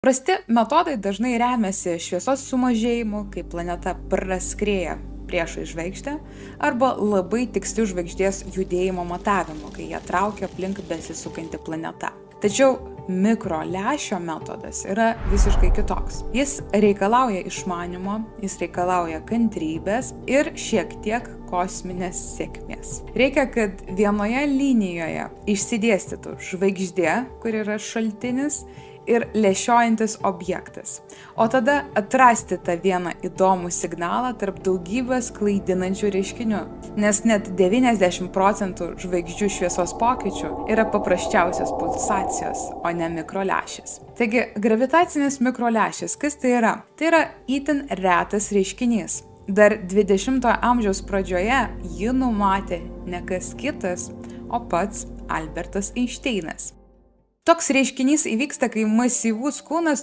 Prasti metodai dažnai remiasi šviesos sumažėjimu, kai planeta praskrieja priešais žvaigždę, arba labai tiksliu žvaigždės judėjimo matavimu, kai jie traukia aplink besisukanti planeta. Tačiau mikrolęšio metodas yra visiškai kitoks. Jis reikalauja išmanimo, jis reikalauja kantrybės ir šiek tiek kosminės sėkmės. Reikia, kad vienoje linijoje išsidėstytų žvaigždė, kur yra šaltinis, ir lėšiojantis objektas. O tada atrasti tą vieną įdomų signalą tarp daugybės klaidinančių reiškinių, nes net 90% žvaigždžių šviesos pokyčių yra paprasčiausios pulsacijos, o ne mikrolęšis. Taigi, gravitacinis mikrolęšis, kas tai yra? Tai yra itin retas reiškinys. Dar 20-ojo amžiaus pradžioje jį numatė ne kas kitas, o pats Albertas Einšteinas. Toks reiškinys įvyksta, kai masyvus kūnas